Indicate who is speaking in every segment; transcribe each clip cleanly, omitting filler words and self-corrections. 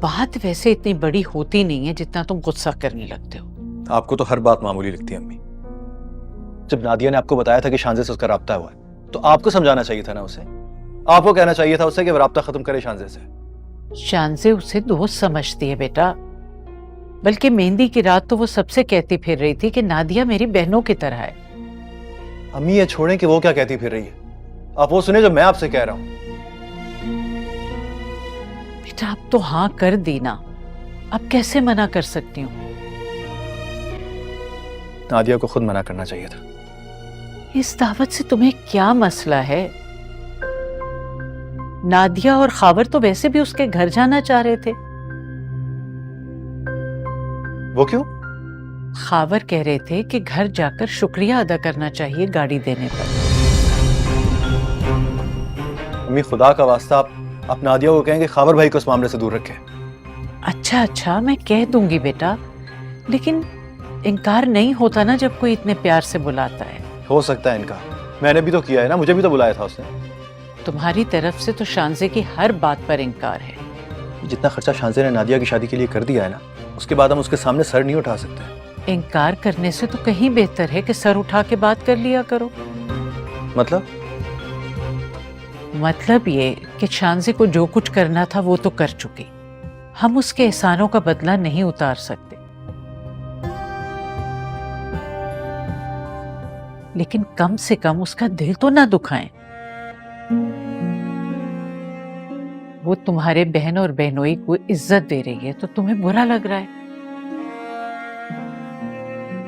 Speaker 1: बात वैसे इतनी बड़ी होती नहीं है जितना तुम गुस्सा करने लगते हो।
Speaker 2: आपको तो हर बात मामूली लगती है अम्मी। जब नादिया ने आपको बताया था कि शांजे से उसका राब्ता हुआ है, तो आपको समझाना चाहिए था ना उसे। आपको कहना चाहिए था उसे कि वो राब्ता खत्म करे शांजे से।
Speaker 1: शांजे उसे दोस्त समझती है बेटा, बल्कि मेहंदी की रात तो वो सबसे कहती फिर रही थी कि नादिया मेरी बहनों की तरह है।
Speaker 2: अम्मी ये छोड़ें कि वो क्या कहती फिर रही है, आप वो सुने जो मैं आपसे कह रहा हूं।
Speaker 1: बेटा अब तो हाँ कर दी ना, अब कैसे मना कर सकती हूँ।
Speaker 2: नादिया को खुद मना करना चाहिए था।
Speaker 1: इस दावत से तुम्हें क्या मसला है? नादिया और खावर तो वैसे भी उसके घर जाना चाह रहे थे।
Speaker 2: वो क्यों?
Speaker 1: खावर कह रहे थे कि घर जाकर शुक्रिया अदा करना चाहिए गाड़ी देने पर।
Speaker 2: अम्मी खुदा का वास्ता आप नादिया को कहें कि खावर भाई को इस मामले से दूर रखें।
Speaker 1: अच्छा मैं कह दूंगी बेटा, लेकिन इनकार नहीं होता ना जब कोई इतने प्यार से बुलाता है।
Speaker 2: हो सकता है इनका, मैंने भी तो किया है ना, मुझे भी तो बुलाया था उसने।
Speaker 1: तुम्हारी तरफ से तो शांजे की हर बात पर इनकार है।
Speaker 2: जितना खर्चा शांजे ने नादिया की शादी के लिए कर दिया है ना, उसके बाद हम उसके सामने सर नहीं उठा सकते।
Speaker 1: इनकार करने से तो कहीं बेहतर है कि सर उठा के बात कर लिया करो। मतलब ये कि शांजे को जो कुछ करना था वो तो कर चुकी, हम उसके एहसानों का बदला नहीं उतार सकते। लेकिन कम से कम उसका दिल तो ना दुखाएं। वो तुम्हारे बहन और बहनोई को इज्जत दे रही है तो तुम्हें बुरा लग रहा है।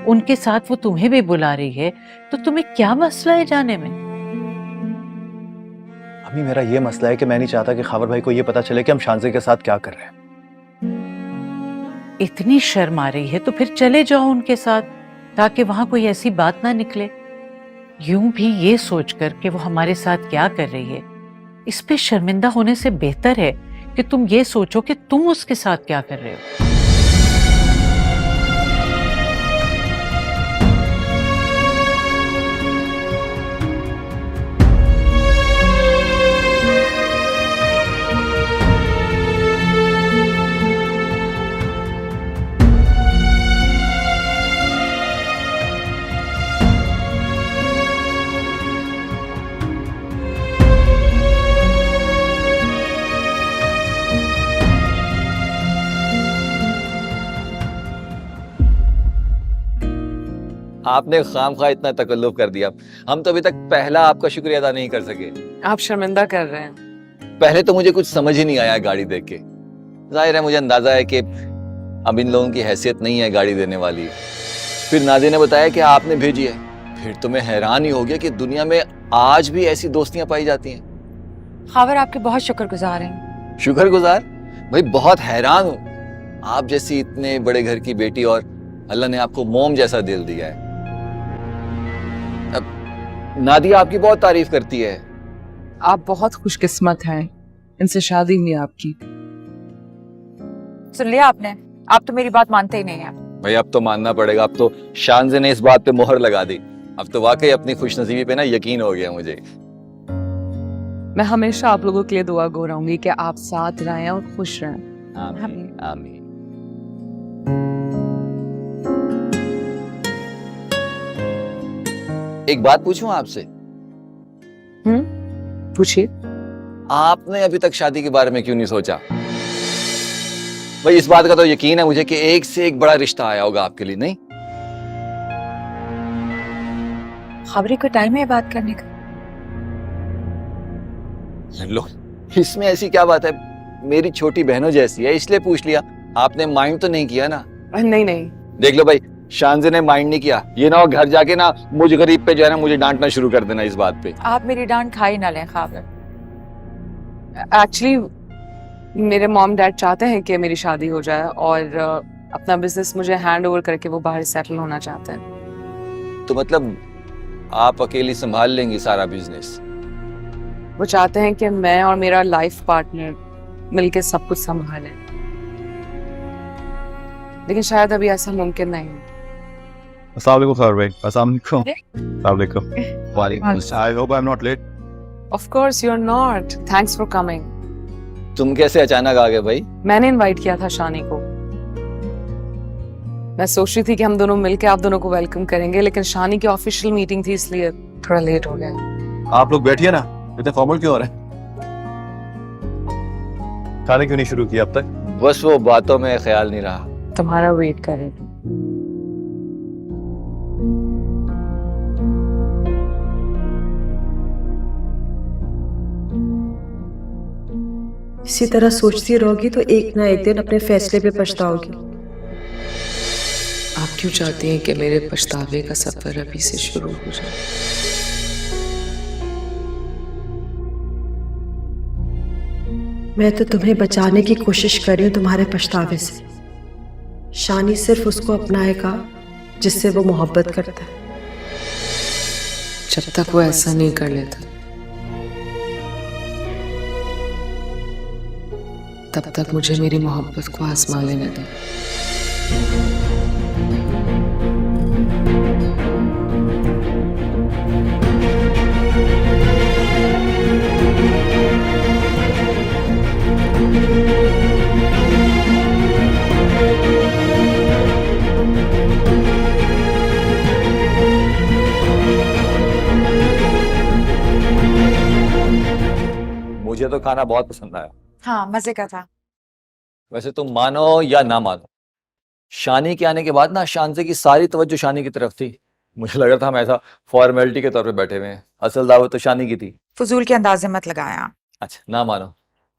Speaker 1: उनके साथ वो तुम्हें भी बुला रही है तो तुम्हें क्या मसला है जाने में?
Speaker 2: अम्मी मेरा ये मसला है कि मैं नहीं चाहता कि खावर भाई को ये पता चले कि हम शांजे के साथ क्या कर रहे हैं।
Speaker 1: इतनी शर्म आ रही है तो फिर चले जाओ उनके साथ, ताकि वहां कोई ऐसी बात ना निकले। यूं भी ये सोचकर कि वो हमारे साथ क्या कर रही है, इस पे शर्मिंदा होने से बेहतर है कि तुम ये सोचो कि तुम उसके साथ क्या कर रहे हो।
Speaker 3: आपने खामखा इतना तकल्लुफ कर दिया, हम तो अभी तक पहला आपका शुक्रिया अदा नहीं कर सके।
Speaker 4: आप शर्मिंदा कर रहे हैं।
Speaker 3: पहले तो मुझे कुछ समझ ही नहीं आया गाड़ी देख के। जाहिर है मुझे अंदाजा है कि अब इन लोगों की हैसियत नहीं है गाड़ी देने वाली। फिर नादिया ने बताया कि आपने भेजी है, फिर तो मैं हैरान ही हो गया कि दुनिया में आज भी ऐसी दोस्तियां पाई जाती हैं।
Speaker 4: खावर आपके बहुत शुक्रगुजार हैं।
Speaker 3: शुक्रगुजार? भाई बहुत हैरान हूँ, आप जैसी इतने बड़े घर की बेटी और अल्लाह ने आपको मोम जैसा दिल दिया है। अब नादिया आपकी बहुत तारीफ करती है।
Speaker 4: आप बहुत खुशकिस्मत हैं, इनसे शादी हुई आपकी।
Speaker 5: सुन लिया आपने? आप तो मेरी बात मानते ही नहीं है।
Speaker 3: भाई अब तो मानना पड़ेगा, अब तो शांजे ने इस बात पे मोहर लगा दी। अब तो वाकई अपनी खुशनसीबी पे ना यकीन हो गया मुझे।
Speaker 4: मैं हमेशा आप लोगों के लिए दुआ गो रहूंगी कि आप साथ रहें और खुश रहें।
Speaker 3: आमीन आमीन। एक बात पूछूं आपसे?
Speaker 4: पूछिए।
Speaker 3: आपने अभी तक शादी के बारे में क्यों नहीं सोचा? भाई इस बात का तो यकीन है मुझे कि एक से एक बड़ा रिश्ता आया होगा आपके लिए, नहीं?
Speaker 5: खबरी को टाइम है बात करने का।
Speaker 3: लो, इसमें ऐसी क्या बात है, मेरी छोटी बहनों जैसी है इसलिए पूछ लिया। आपने माइंड तो नहीं किया ना?
Speaker 4: नहीं।
Speaker 3: देख लो भाई, शांजे ने माइंड नहीं किया। ये ना हो घर जाके ना मुझ गरीब पे जो है ना मुझे डांटना शुरू कर देना इस बात पे।
Speaker 5: आप मेरी डांट खा ही ना लें खावर।
Speaker 4: एक्चुअली मेरे मॉम डैड चाहते हैं कि मेरी शादी हो जाए और अपना बिजनेस मुझे हैंड ओवर करके वो बाहर सेटल होना चाहते हैं।
Speaker 3: तो मतलब आप अकेली संभाल लेंगी सारा बिजनेस?
Speaker 4: वो चाहते हैं कि मैं और मेरा लाइफ पार्टनर मिलके सब कुछ संभालें, लेकिन शायद अभी ऐसा मुमकिन नहीं है।
Speaker 6: अस्सलाम वालेकुम सर भाई। अस्सलाम वालेकुम। अस्सलाम वालेकुम।
Speaker 3: वालेकुम
Speaker 6: I hope I'm not late.
Speaker 4: Of course you're not. Thanks for coming.
Speaker 3: तुम कैसे अचानक आ गए भाई?
Speaker 4: मैंने इनवाइट किया था शानी को। मैं सोच रही थी कि हम दोनों मिलके आप दोनों को वेलकम करेंगे, लेकिन शानी की ऑफिशियल मीटिंग थी इसलिए थोड़ा लेट हो गया।
Speaker 2: आप लोग बैठिए ना, इतने फॉर्मल क्यों हो रहे हैं? खाना क्यों नहीं शुरू किया अब तक?
Speaker 3: बस वो बातों में ख्याल नहीं रहा।
Speaker 4: तुम्हारा वेट कर रही थी।
Speaker 7: इसी तरह सोचती रहोगी तो एक ना एक दिन अपने फैसले पे पछताओगी।
Speaker 4: आप क्यों चाहती हैं कि मेरे पछतावे का सफर अभी से शुरू हो जाए?
Speaker 7: मैं तो तुम्हें बचाने की कोशिश कर रही हूँ तुम्हारे पछतावे से। शानी सिर्फ उसको अपनाएगा जिससे वो मोहब्बत करता है।
Speaker 4: जब तक वो ऐसा नहीं कर लेता तब तक मुझे मेरी मोहब्बत को आजमा लेने दें।
Speaker 3: मुझे तो खाना बहुत पसंद आया।
Speaker 5: हाँ मजे का था।
Speaker 3: वैसे तुम मानो या ना मानो, शानी के आने के बाद ना शानजे की सारी तवज्जो शानी की तरफ थी। मुझे लग रहा था हम ऐसा फॉर्मेलिटी के तौर पे बैठे हुए हैं, असल दावत तो शानी की थी।
Speaker 5: फजूल के अंदाजे मत लगाया।
Speaker 3: अच्छा ना मानो,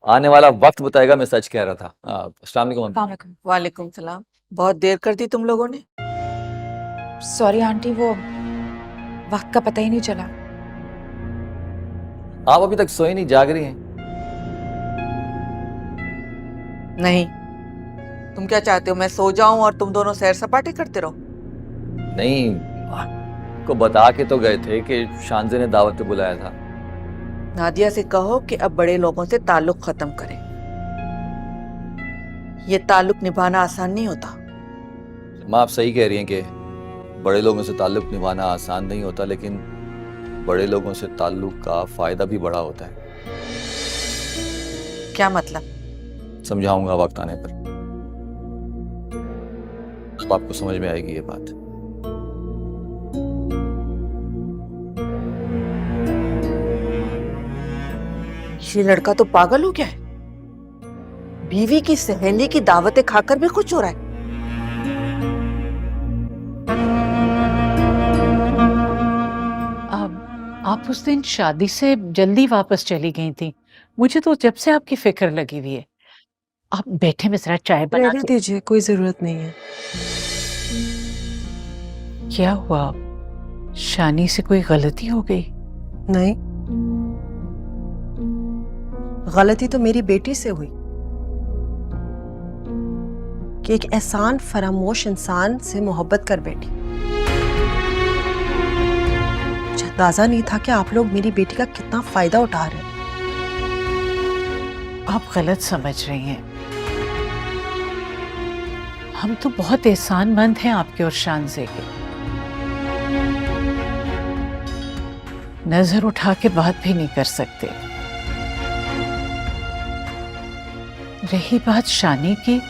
Speaker 3: आने वाला वक्त बताएगा, मैं सच कह रहा था। अस्सलाम वालेकुम।
Speaker 5: वालेकुम।
Speaker 8: वालेकुम सलाम। बहुत देर कर दी तुम लोगों ने।
Speaker 5: सॉरी आंटी, वो वक्त का पता ही नहीं चला।
Speaker 3: आप अभी तक सोई नहीं, जाग रही हैं?
Speaker 8: नहीं, तुम क्या चाहते हो मैं सो जाऊं और तुम दोनों सैर सपाटे करते रहो?
Speaker 3: नहीं, को बता के तो गए थे कि शानजे ने दावत पे बुलाया था।
Speaker 8: नादिया से कहो कि अब बड़े लोगों से ताल्लुक खत्म करे। ये ताल्लुक निभाना आसान नहीं होता।
Speaker 3: माँ आप सही कह रही हैं कि बड़े लोगों से ताल्लुक निभाना आसान नहीं होता, लेकिन बड़े लोगों से ताल्लुक का फायदा भी बड़ा होता है।
Speaker 8: क्या मतलब?
Speaker 3: समझाऊंगा वक्त आने पर, अब आपको समझ में आएगी ये बात।
Speaker 8: ये लड़का तो पागल हो गया है। बीवी की सहेली की दावतें खाकर भी खुश हो रहा है।
Speaker 1: आप उस दिन शादी से जल्दी वापस चली गई थी, मुझे तो जब से आपकी फिक्र लगी हुई है। आप बैठे, मैं जरा चाय बना
Speaker 7: रहने दीजिए, कोई जरूरत नहीं है।
Speaker 1: क्या हुआ, शानी से कोई गलती हो गई?
Speaker 7: नहीं, गलती तो मेरी बेटी से हुई कि एक एहसान फरामोश इंसान से मोहब्बत कर बैठी। मुझे अंदाजा नहीं था कि आप लोग मेरी बेटी का कितना फायदा उठा रहे हैं।
Speaker 1: आप गलत समझ रही हैं। हम तो बहुत एहसानमंद हैं आपके और शानजे के। नजर उठा के बात भी नहीं कर सकते। रही बात शानी की,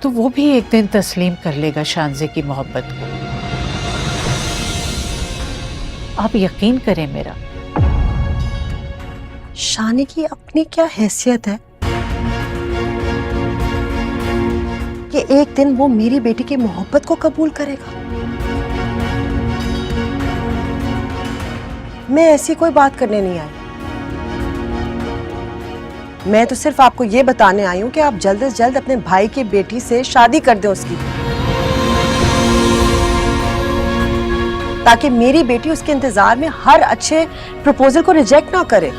Speaker 1: तो वो भी एक दिन तस्लीम कर लेगा शानजे की मोहब्बत को। आप यकीन करें मेरा।
Speaker 7: शानी की अपनी क्या हैसियत है कि एक दिन वो मेरी बेटी की मोहब्बत को कबूल करेगा? मैं ऐसी कोई बात करने नहीं आई। मैं तो सिर्फ आपको ये बताने आई हूं कि आप जल्द से जल्द अपने भाई की बेटी से शादी कर दें उसकी, ताकि मेरी बेटी उसके इंतजार में हर अच्छे प्रपोजल को रिजेक्ट ना करे।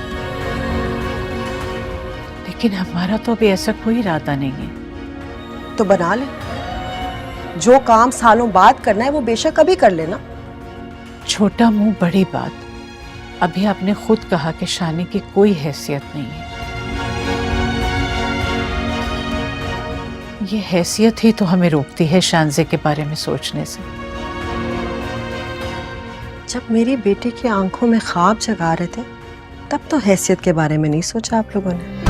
Speaker 1: लेकिन हमारा तो अभी ऐसा कोई इरादा नहीं है।
Speaker 7: तो बना ले, जो काम सालों बाद करना है वो बेशक अभी कर लेना।
Speaker 1: छोटा मुंह बड़ी बात। अभी आपने खुद कहा कि शानी की कोई हैसियत नहीं है। ये हैसियत ही तो हमें रोकती है शानजे के बारे में सोचने से।
Speaker 7: जब मेरी बेटी की आंखों में ख्वाब जगा रहे थे तब तो हैसियत के बारे में नहीं सोचा आप लोगों ने।